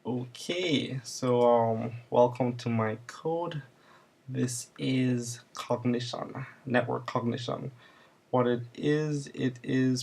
Okay, so welcome to my code. This is Cognition, network cognition. What it is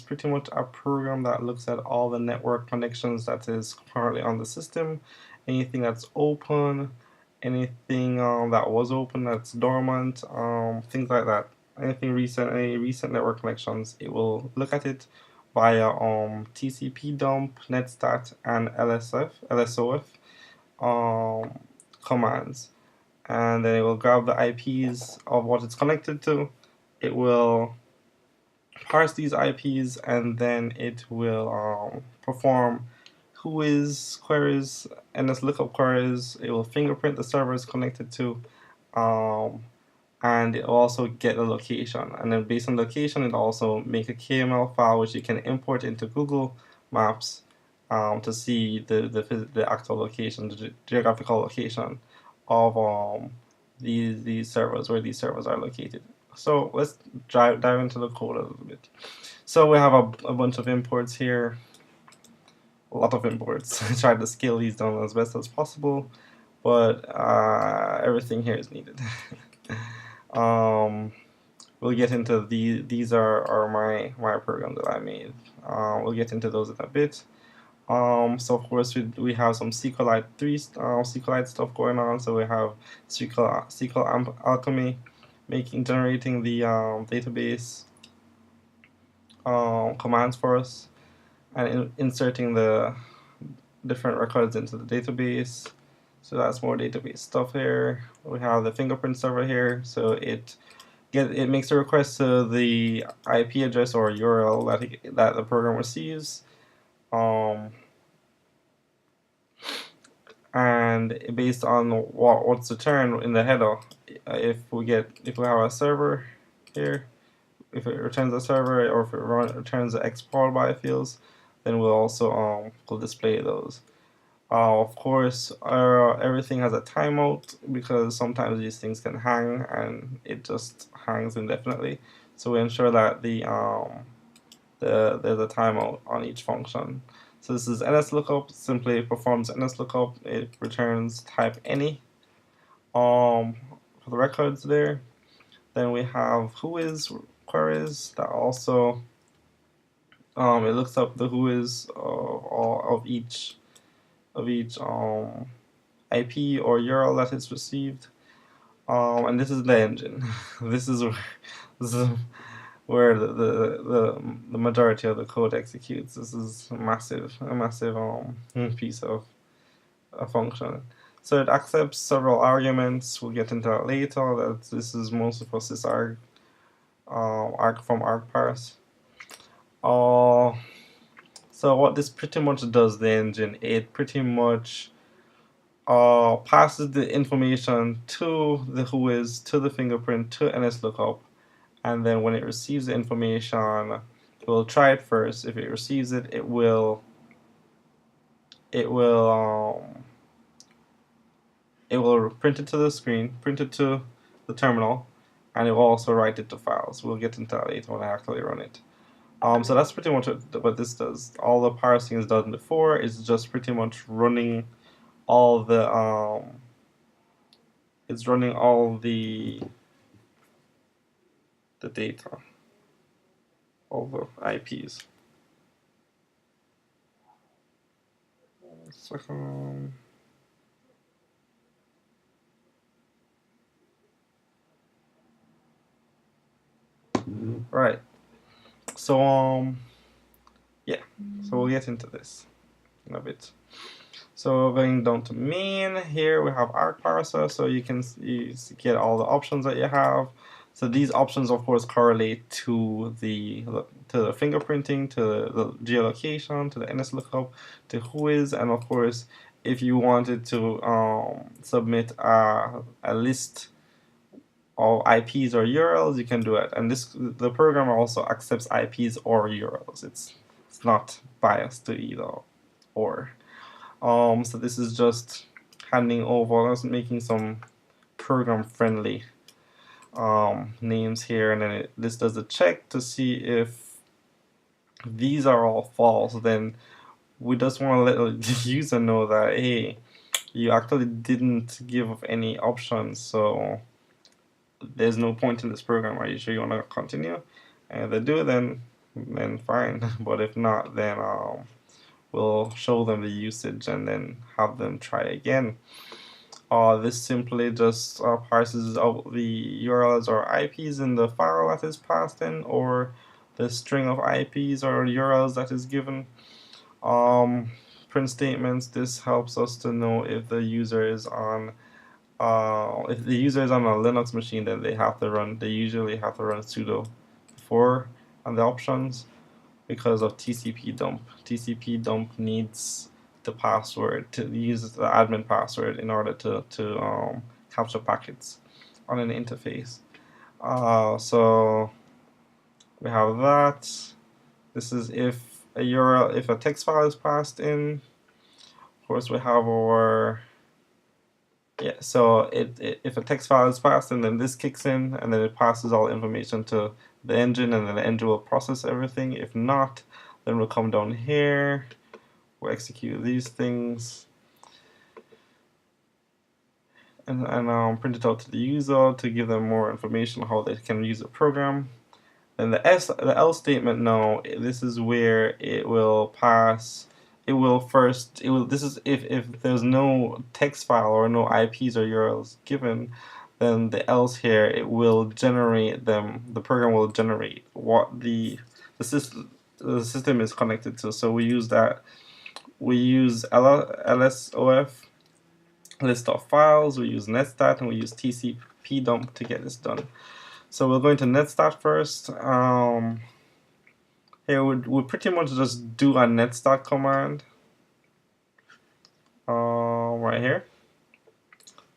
pretty much a program that looks at all the network connections that is currently on the system, anything that's open, anything that was open that's dormant, things like that. Anything recent, any recent network connections, it will look at it via TCP dump, netstat, and LSOF um, commands, and then it will grab the IPs of what it's connected to. It will parse these IPs, and then it will perform whois queries, NS lookup queries. It will fingerprint the server it's connected to, um, and it will also get the location. And then based on location, it also make a KML file which you can import into Google Maps to see the actual location, the geographical location of these servers, where these servers are located. So let's dive into the code a little bit. So we have a bunch of imports here, a lot of imports. I tried to scale these down as best as possible, but everything here is needed. We'll get into these are my program that I made. We'll get into those in a bit. So of course we have some SQLite 3 SQLite stuff going on. So we have SQL Alchemy generating the database commands for us, and inserting the different records into the database. So that's more database stuff here. We have the fingerprint server here, so it makes a request to the IP address or URL that the program receives, and based on what's returned in the header, if we have a server here, if it returns a server, or if it returns the export by fields, then we'll also will display those. Of course, everything has a timeout because sometimes these things can hang and it just hangs indefinitely. So we ensure that there's a timeout on each function. So this is NSLOOKUP, simply performs NSLOOKUP. It returns type any for the records there. Then we have whois queries that also it looks up the whois of each IP or URL that is received. And this is the engine. this is this is where the majority of the code executes. This is a massive piece of a function. So it accepts several arguments. We'll get into that later. That this is mostly for sysarg, arg from argparse. So what this pretty much does, the engine, it pretty much passes the information to the whois, to the fingerprint, to NSLOOKUP, and then when it receives the information, it will try it first. If it receives it, it will print it to the screen, print it to the terminal, and it will also write it to files. We'll get into that later when I actually run it. So that's pretty much what this does. All the parsing is done before. It's just pretty much running all the data, all the IPs. Second. Right. So yeah. So we'll get into this in a bit. So going down to main, here we have argparser, so you can get all the options that you have. So these options, of course, correlate to the fingerprinting, to the geolocation, to the NSLOOKUP, to whois, and of course, if you wanted to submit a list of IPs or URLs, you can do it. And the program also accepts IPs or URLs. It's not biased to either or. So this is just handing over, making some program-friendly names here, and then this does a check to see if these are all false. Then we just want to let the user know that, hey, you actually didn't give any options, so there's no point in this program. Are you sure you want to continue? And if they do, then fine. But if not, then we'll show them the usage and then have them try again. This simply just parses out the URLs or IPs in the file that is passed in, or the string of IPs or URLs that is given. Print statements. This helps us to know if the user is on if the user is on a Linux machine, then they usually have to run sudo before on the options because of TCP dump. TCP dump needs the password to use the admin password in order to capture packets on an interface. So we have that. This is if a URL, if a text file is passed in. Of course, we have our so if a text file is passed, and then this kicks in, and then it passes all information to the engine, and then the engine will process everything. If not, then we'll come down here, we'll execute these things, and print it out to the user to give them more information on how they can use the program. Then the else statement now, this is where it will pass. This is if there's no text file or no IPs or URLs given, then the else here, it will generate them. The program will generate what the system is connected to. So we use LSOF, list of files, we use netstat, and we use TCP dump to get this done. So we're going to netstat first. Here we'll pretty much just do a netstat command. Right here.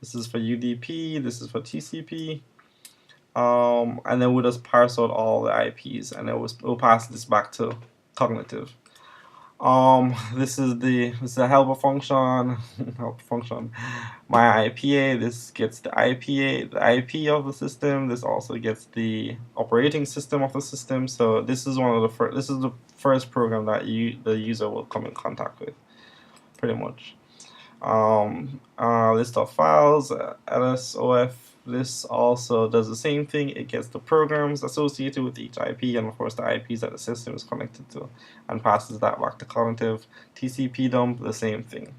This is for UDP, this is for TCP. And then we'll just parse out all the IPs, and then we'll pass this back to Cognitive. This is a helper function. Helper function. My IPA. This gets the IPA, the IP of the system. This also gets the operating system of the system. So this is one of the first. This is the first program that the user will come in contact with, pretty much. List of files. LSOF. This also does the same thing. It gets the programs associated with each IP, and of course the IPs that the system is connected to, and passes that back to Cognitive. TCP dump, the same thing.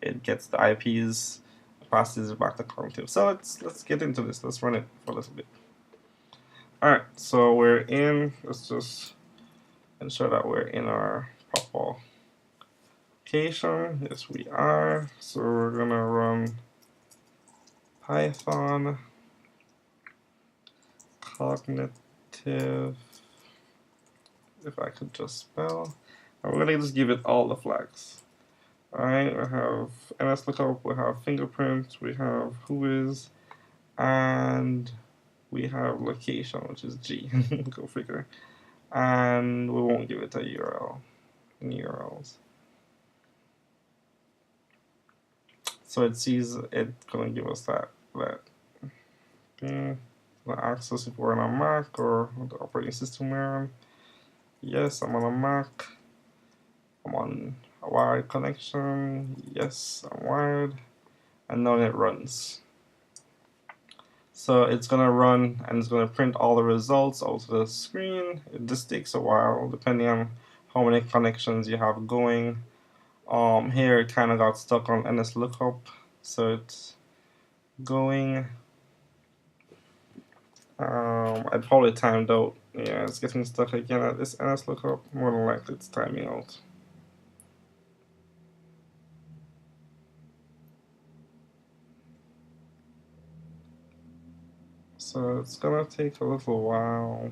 It gets the IPs, passes it back to Cognitive. So let's get into this. Let's run it for a little bit. Alright, so we're in. Let's just ensure that we're in our proper location. Yes, we are. So we're gonna run Python Cognitive, if I could just spell. And we're gonna just give it all the flags. Alright, we have NSLOOKUP, we have fingerprint, we have whois, and we have location, which is G. Go figure. And we won't give it a URL. Any URLs. So it sees it's gonna give us that. The access if we're on a Mac or the operating system we're on. Yes, I'm on a Mac. I'm on a wired connection. Yes, I'm wired. And now it runs. So it's gonna run and it's gonna print all the results out to the screen. It just takes a while depending on how many connections you have going. Here it kind of got stuck on NSLOOKUP, so it's going. I probably timed out. Yeah, it's getting stuck again at this NSLOOKUP. More than likely it's timing out. So it's gonna take a little while.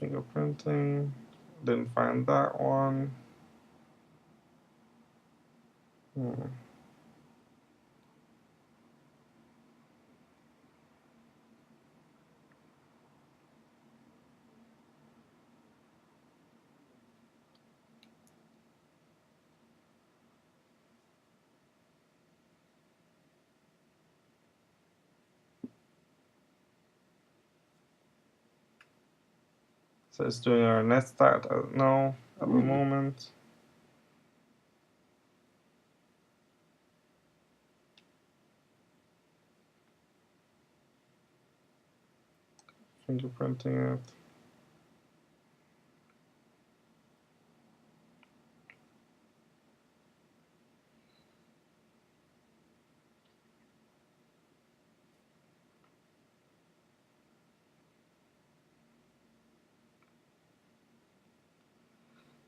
Fingerprinting, didn't find that one. So it's doing our net stat now at the moment. Fingerprinting it.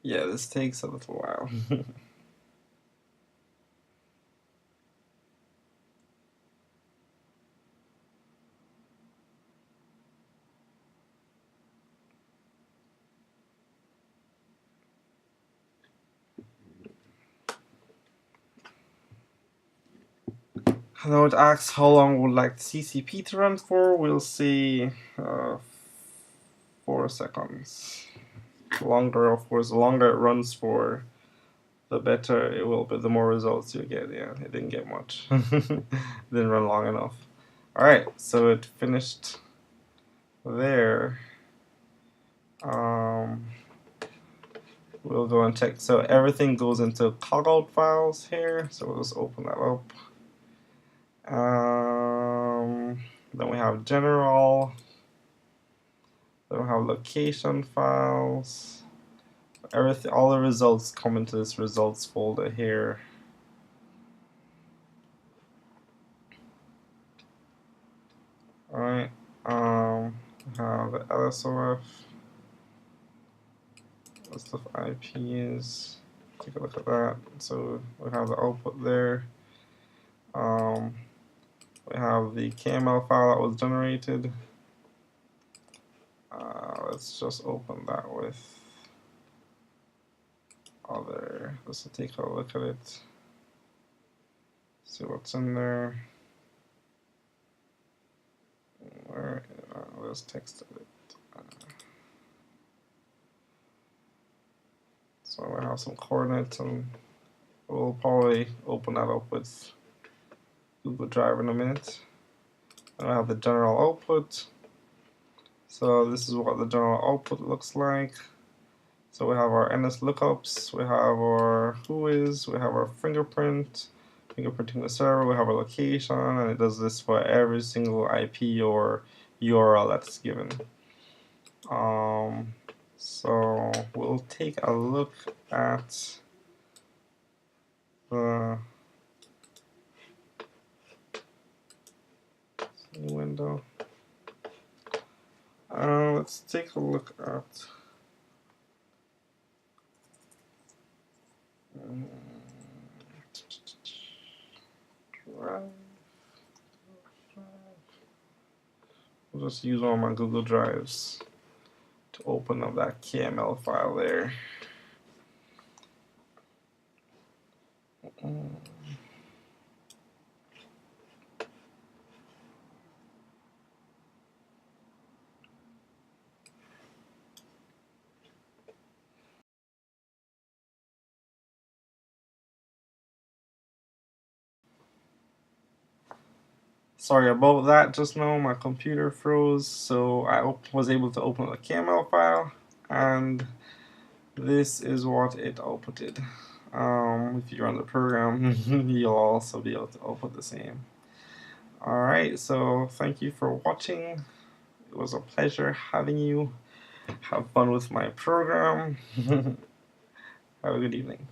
Yeah, this takes a little while. Now it asks how long would like the CCP to run for. We'll see 4 seconds. The longer, of course, the longer it runs for, the better it will be, the more results you get. Yeah, it didn't get much. Didn't run long enough. Alright, so it finished there. We'll go and check. So everything goes into cogout files here. So we'll just open that up. Then we have general. Then we have location files. Everything, all the results come into this results folder here. Alright, we have the LSOF, list of IPs. Take a look at that. So we have the output there. We have the KML file that was generated. Let's just open that with other, just to take a look at it. See what's in there. Where, let's text it. So we have some coordinates, and we'll probably open that up with Google Drive in a minute. And I have the general output. So this is what the general output looks like. So we have our NS lookups, we have our whois, we have our fingerprinting the server, we have our location, and it does this for every single IP or URL that's given. So we'll take a look at the window. Let's take a look at Drive. I'll just use one of my Google Drives to open up that KML file there. Sorry about that just now, my computer froze, so I was able to open the KML file, and this is what it outputted. If you run the program, you'll also be able to output the same. Alright, so thank you for watching. It was a pleasure having you. Have fun with my program. Have a good evening.